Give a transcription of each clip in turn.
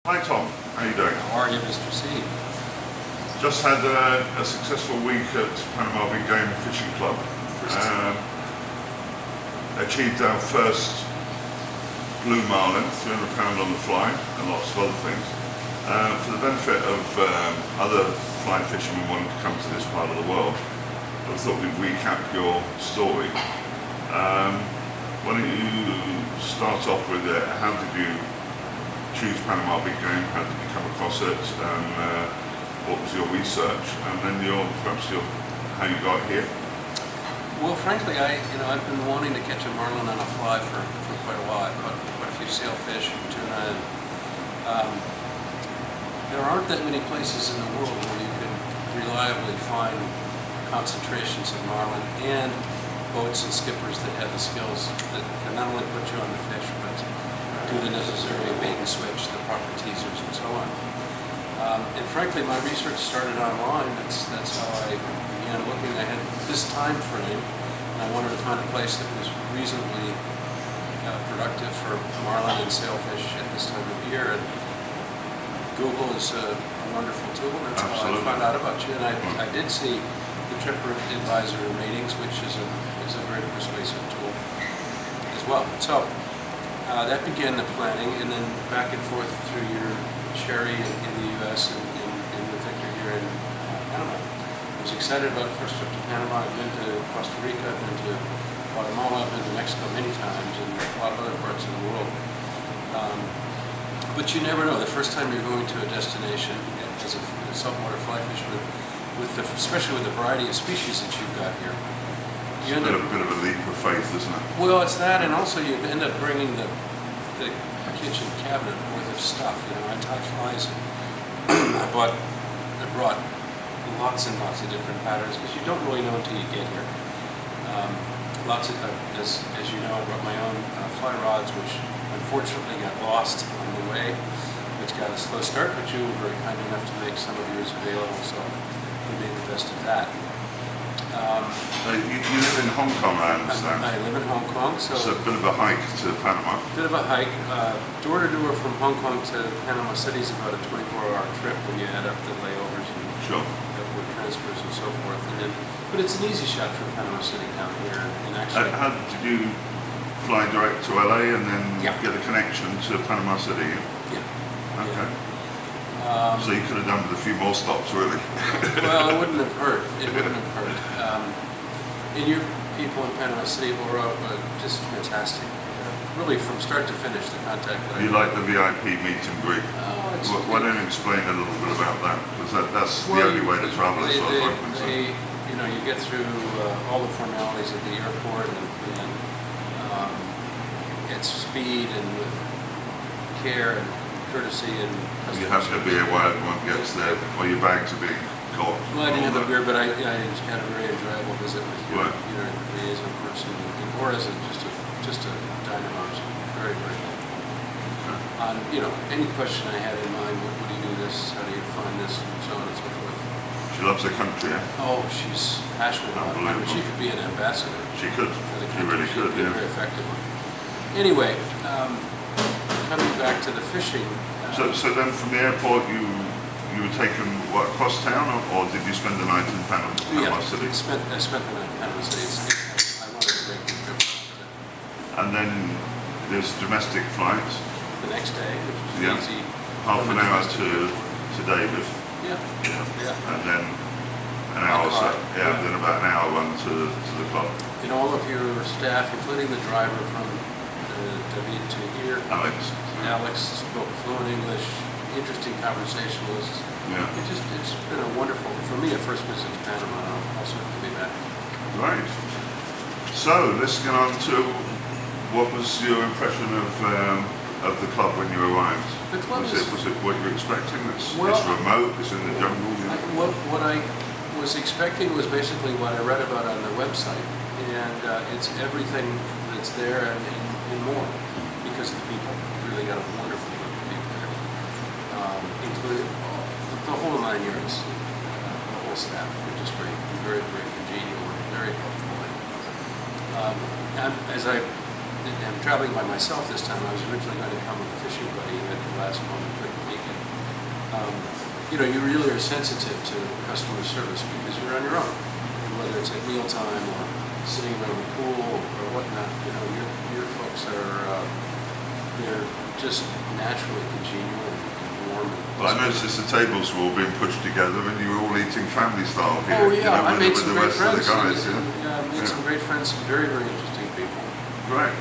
Hi Tom, how you doing? How are you, Mr. C? Just had a successful week at Panama Big Game Fishing Club. Achieved our first blue marlin, 300 pound on the fly, and lots of other things. For the benefit of other fly fishermen wanting to come to this part of the world, I thought we'd recap your story. Why don't you start off with how did you choose Panama Big Game? How did you come across it? And what was your research? And then how you got here? Well, frankly, I've been wanting to catch a marlin on a fly for quite a while. I've caught quite a few sailfish, tuna, and there aren't that many places in the world where you can reliably find concentrations of marlin and boats and skippers that have the skills that can not only put you on the fish, but do the necessary bait and switch, the proper teasers, and so on. And frankly, my research started online. That's how I began looking. I had this time frame, and I wanted to find a place that was reasonably productive for marlin and sailfish at this time of year. And Google is a wonderful tool. That's Absolutely. how I found out about you. And I did see the TripAdvisor ratings, which is a very persuasive tool as well. So that began the planning, and then back and forth through your Sherry in the U.S. and with Victor here in Panama. I was excited about the first trip to Panama. I've been to Costa Rica, I've been to Guatemala, I've been to Mexico many times, and a lot of other parts of the world. But you never know. The first time you're going to a destination as a saltwater fly fisherman, especially with the variety of species that you've got here, It's a bit of a leap of faith, isn't it? Well, it's that, and also you end up bringing the kitchen cabinet worth of stuff. I tie flies. I brought lots and lots of different patterns because you don't really know until you get here. As you know, I brought my own fly rods, which unfortunately got lost on the way, which got a slow start. But you were very kind enough to make some of yours available, so we made the best of that. You live in Hong Kong, I understand. I live in Hong Kong, so it's a bit of a hike to Panama. Bit of a hike. Door to door from Hong Kong to Panama City is about a 24-hour trip when you add up the layovers and upward transfers and so forth. But it's an easy shot from Panama City down here. And actually, how did you fly direct to LA and then Yeah. get a connection to Panama City? Yeah. Okay. So you could have done with a few more stops, really. Well, it wouldn't have hurt. It wouldn't have hurt. And your people in Panama City were just fantastic. Really, from start to finish, the contact that You like the VIP meet and greet? Oh, Why don't you explain a little bit about that? Because that's the only way to travel as far as I'm concerned. You get through all the formalities at the airport, and it's speed and with care and courtesy and. You have to be while everyone gets there, or your bags are being caught. Well, I didn't have a beer, but I had a very enjoyable visit with you, Right. either in liaison person or as just a dining house. Very, very good. Okay. Any question I had in mind, what do you do this, how do you find this, and so on and so forth. She loves her country, eh? Oh, she's passionate about it. I mean, she could be an ambassador. She could. For the She country. really could, She'd be yeah. very effective. Anyway, coming back to the fishing. So then from the airport you were taken across town, or did you spend the night in Panama City? I spent the night in Panama City. I wanted to break the trip And then there's domestic flights. the next day, which was Yeah. easy. Half an hour to David. Yeah. Yeah. And then an hour, Yeah. then about an hour run to the club. And all of your staff, including the driver from David to here, Alex spoke fluent English, interesting conversationalist. Yeah. It's been a wonderful, for me, a first visit to Panama, and I'll certainly be back. Right. So let's get on to what was your impression of the club when you arrived? The club was it what you were expecting? It's remote. It's in the jungle. What I was expecting was basically what I read about on the website, and it's everything that's there and more, because the people really got a wonderful group of people there, including the whole 9 yards, the whole staff. They're just very, very, very congenial and very helpful. I'm traveling by myself this time. I was originally going to come with a fishing buddy, and at the last moment couldn't make you know, you really are sensitive to customer service because you're on your own. And whether it's at mealtime or sitting around the pool or whatnot, you know, your folks are, they're just naturally congenial and warm. But I noticed the tables were all being pushed together and you were all eating family style here. Oh yeah, you know, I made with some the great rest of friends. the guys. Yeah, I made some great friends, some very, very interesting people. Right.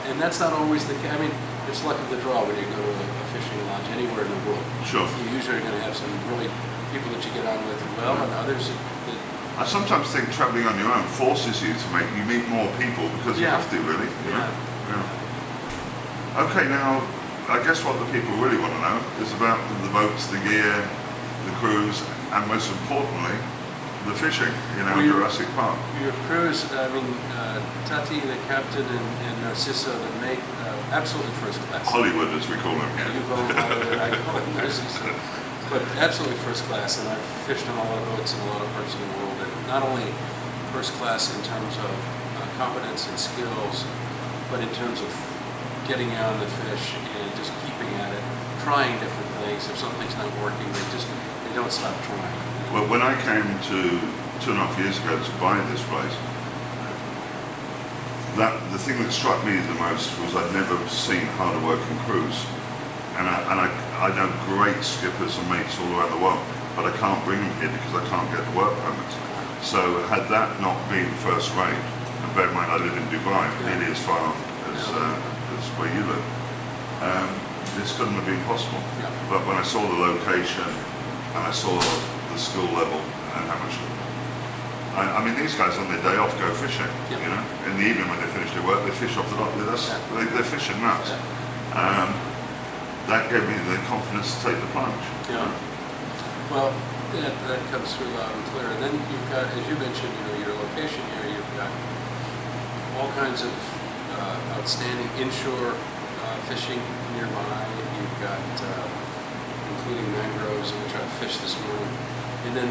And that's not always the case. I mean, it's luck of the draw when you go to a fishing lodge anywhere in the world. Sure. You usually are going to have some really people that you get on with well, and others that I sometimes think travelling on your own forces you to you meet more people because you have to, really. You know? Yeah. Okay, now, I guess what the people really want to know is about the boats, the gear, the crews, and most importantly, the fishing, you know, Jurassic Park. Your crews, I mean, Tati, the captain, and Narciso, the mate, absolutely first class. Hollywood, as we call them here. You call him Hollywood, I call him Narciso. But absolutely first class, and I've fished on a lot of boats in a lot of parts of the world. And not only first class in terms of competence and skills, but in terms of getting out on the fish and just keeping at it, trying different things. If something's not working, they don't stop trying. Well, when I came to 2.5 years ago to buy this place, the thing that struck me the most was I'd never seen harder working crews. And I know great skippers and mates all around the world, but I can't bring them here because I can't get the work permit. So had that not been first rate, and bear in mind I live in Dubai, nearly as far as where you live, this couldn't have been possible. Yeah. But when I saw the location and I saw the skill level and how much, I mean, these guys on their day off go fishing. Yeah. You know, in the evening when they finish their work, they fish off the dock with us. Yeah. They're fishing nuts. Yeah. That gave me the confidence to take the plunge. Yeah. Well, that comes through loud and clear. And then you've got, as you mentioned, you know, your location here. You've got all kinds of outstanding inshore fishing nearby. You've got, including mangroves, which I fished this morning, and then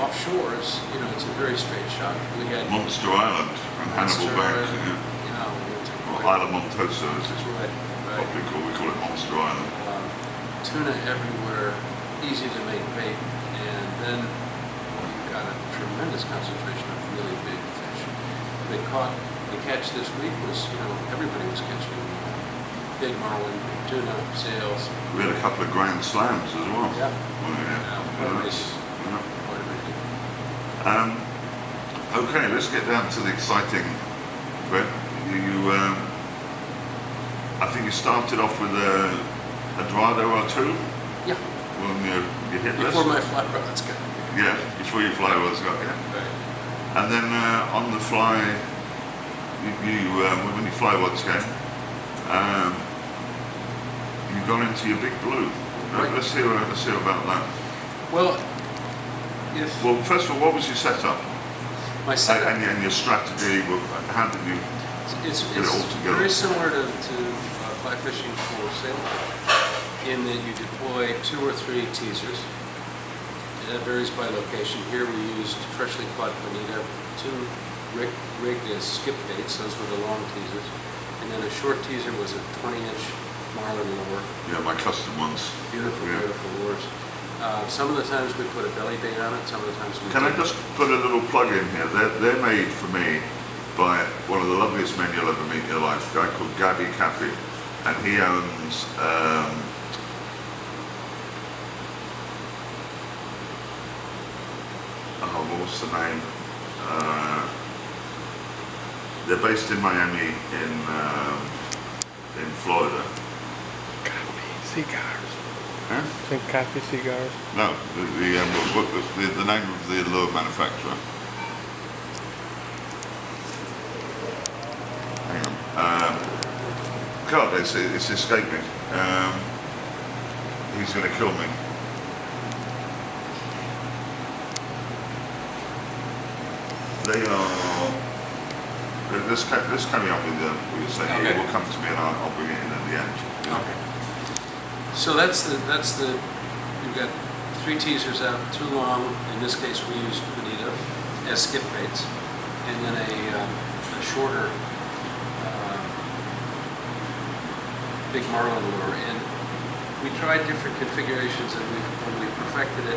offshores. You know, it's a very straight shot. We had Monster Island and Hannibal Bank. You know, Or Isla Montosa, as it's right. popularly called. We call it Monster Island. Tuna everywhere, easy to make bait, and then you've got a tremendous concentration of really big fish. The catch this week was, you know, everybody was catching big marlin, tuna, sails. We had a couple of grand slams as well. Yeah. Quite Nice. Quite amazing. Okay, let's get down to the exciting bit. I think you started off with a Dorado or two Yeah. when you hit this. Before my fly rods got. Yeah, before your fly was got yeah. Right. And then on the fly, when your fly rods came, you got into your big blue. Right. Let's hear about that. Well, Well, first of all, what was your setup? my setup. And your strategy? How did you? It's Get it all together. very similar to fly fishing for sailfish in that you deploy 2 or 3 teasers. That varies by location. Here we used freshly caught bonita, 2 rigged as skip baits. Those were the long teasers. And then a short teaser was a 20-inch Marlin lure. Yeah, my custom ones. Beautiful, Yeah. beautiful lures. Some of the times we put a belly bait on it. Some of the times we Can I didn't. just put a little plug in here? They're made for me by one of the loveliest men you'll ever meet in your life, a guy called Gabby Caffey, and he owns what's the name? They're based in Miami in Florida. Coffee cigars. Huh? Think coffee cigars. No, the name of the lure manufacturer. Hang on. God, it's escaping. He's going to kill me. They are. Let's carry on with what you're saying. Okay. It will come to me, and I'll bring it in at the end. Okay. So that's the you've got 3 teasers out, 2 long. In this case, we used bonita as skip baits, and then a shorter big marlin lure. And we tried different configurations, and when we perfected it,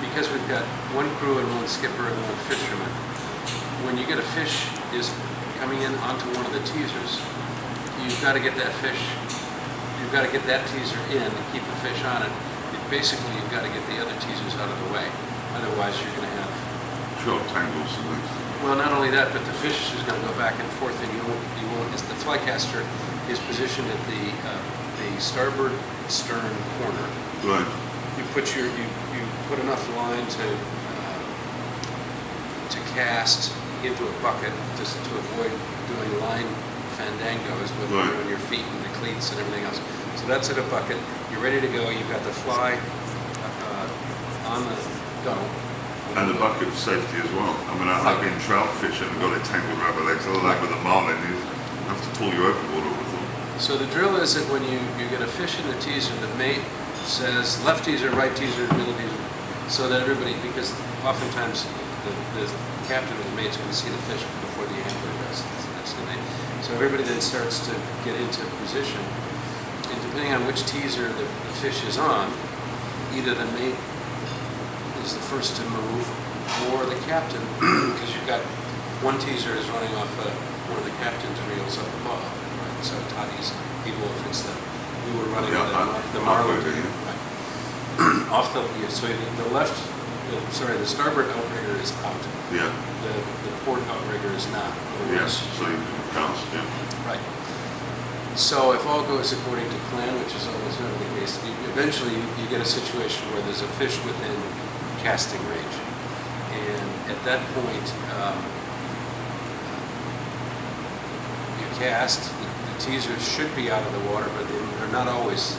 because we've got one crew and one skipper and one fisherman. When you get a fish is coming in onto one of the teasers, you've got to get that fish, you've got to get that teaser in and keep the fish on it. Basically, you've got to get the other teasers out of the way. Otherwise, you're going to have Sure, tangles and things. well, not only that, but the fish is going to go back and forth, and you won't. The fly caster is positioned at the starboard stern corner. Right. You put enough line to cast into a bucket just to avoid doing line fandangos with Right. on your feet and the cleats and everything else. So that's in a bucket. You're ready to go. You've got the fly on the gunnel. And the bucket of safety as well. I mean, I've been trout fishing and got it tangled around my legs. Other than that with a marlin, you have to pull you overboard all the time. So the drill is that when you get a fish in the teaser, the mate says left teaser, right teaser, middle teaser, so that everybody, because oftentimes the captain or the mate's going to see the fish before the angler does. That's the name. So everybody then starts to get into position, and depending on which teaser the fish is on, either the mate is the first to move, or the captain, because you've got one teaser is running off one of the captain's reels up above, right? So Toddy's able, if it's we were running the Marlin, right? Off the the starboard outrigger is out. Yeah. The port outrigger is not. Yes. So you can cast. Yeah. Right. So if all goes according to plan, which is almost never the case, eventually you get a situation where there's a fish within casting range, and at that point you cast. The teasers should be out of the water, but they're not always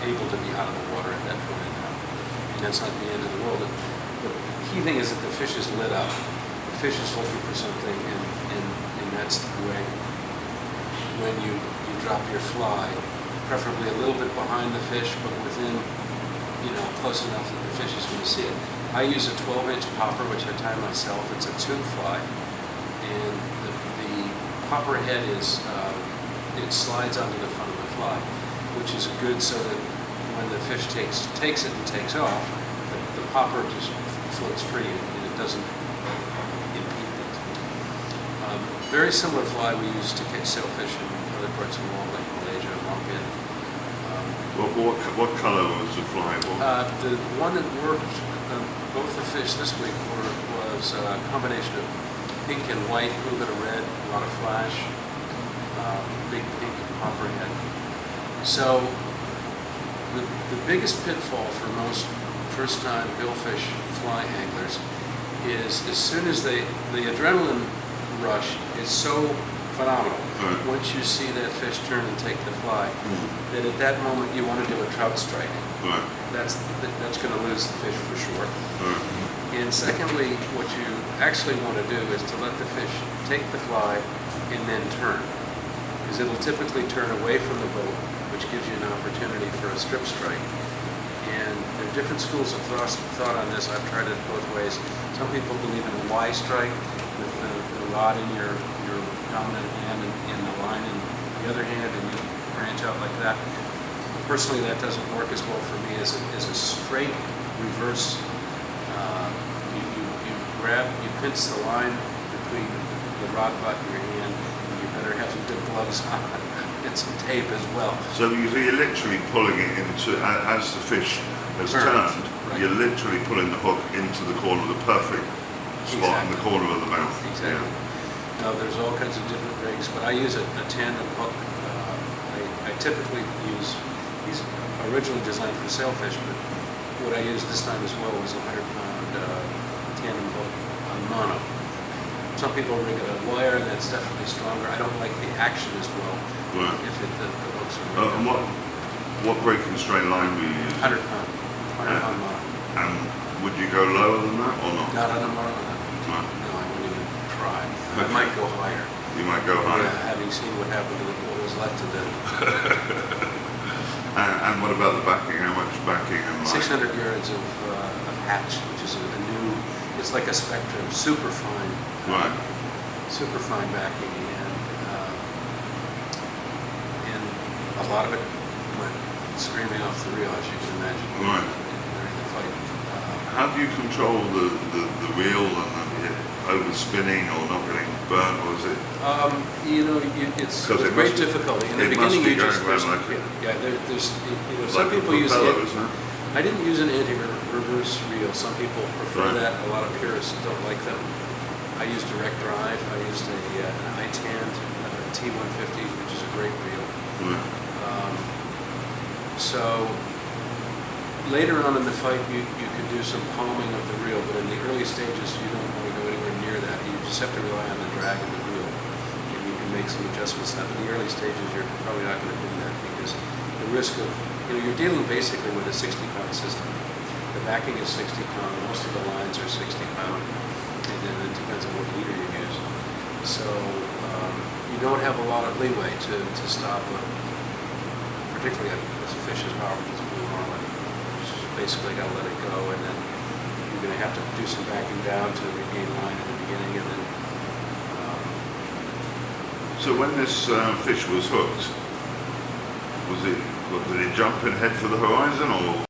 able to be out of the water at that point in time, and that's not the end of the world. The key thing is that the fish is lit up. The fish is looking for something, and that's the way. When you drop your fly, preferably a little bit behind the fish, but within, close enough that the fish is going to see it. I use a 12-inch popper, which I tie myself. It's a tube fly, and the popper head is, it slides onto the front of the fly, which is good so that when the fish takes it and takes off, the popper just floats free and it doesn't impede it. Very similar fly we use to catch sailfish in other parts of the world, like Malaysia, Lumpkin. What colour was the fly? The one that worked, both the fish this week was a combination of pink and white, a little bit of red, a lot of flash, big pink popper head. So the biggest pitfall for most first-time billfish fly anglers is as soon as the adrenaline rush is so phenomenal. Right. Once you see that fish turn and take the fly, that at that moment you want to do a trout strike. Right. That's going to lose the fish for sure. Right. And secondly, what you actually want to do is to let the fish take the fly and then turn, because it'll typically turn away from the boat, which gives you an opportunity for a strip strike. And there are different schools of thought on this. I've tried it both ways. Some people believe in a Y strike with the rod in your dominant hand and the line in the other hand, and you branch out like that. Personally, that doesn't work as well for me as a straight reverse. You pinch the line between the rod butt and your hand, and you better have some good gloves on and some tape as well. So you're literally pulling it into, as the fish has turned, right. You're literally pulling the hook into the corner, the perfect spot in the corner of the mouth. Exactly. Yeah. Now, there's all kinds of different rigs, but I use a tandem hook. I typically use, these originally designed for sailfish, but what I used this time as well was a 100-pound tandem hook on mono. Some people rig it on wire, and that's definitely stronger. I don't like the action as well. Right. If the hooks are And what breaking strain line were you using? 100-pound mono. And would you go lower than that or not? Not on a mono. No. No, I wouldn't even try. I Okay. might go higher. You might go higher. Yeah, having seen what happened to what was left of them. And what about the backing? How much backing and line? 600 yards of hatch, which is a new, it's like a Spectrum, super fine backing, and a lot of it went screaming off the reel, as you can imagine, Right. during the fight. How do you control the reel and the overspinning or not getting burnt, or is it? It's 'Cause with it great must be- difficulty. In the it must beginning, be you just going around there's like some a people use propeller, it. isn't it? I didn't use an anti-reverse reel. Some people prefer Right. that. A lot of purists don't like them. I used direct drive. I used an I-Tan T150, which is a great reel. Right. So later on in the fight, you could do some palming of the reel, but in the early stages, you don't want to go anywhere near that. You just have to rely on the drag of the reel, and you can make some adjustments. Now, in the early stages, you're probably not going to do that because the risk of, you're dealing basically with a 60-pound system. The backing is 60 pound, most of the lines are 60 pound, and then it depends on what leader you use. So you don't have a lot of leeway to stop particularly a fish as powerful as a blue marlin. You just basically got to let it go, and then you're going to have to do some backing down to regain line at the beginning, and then. So when this fish was hooked, did it jump and head for the horizon, or?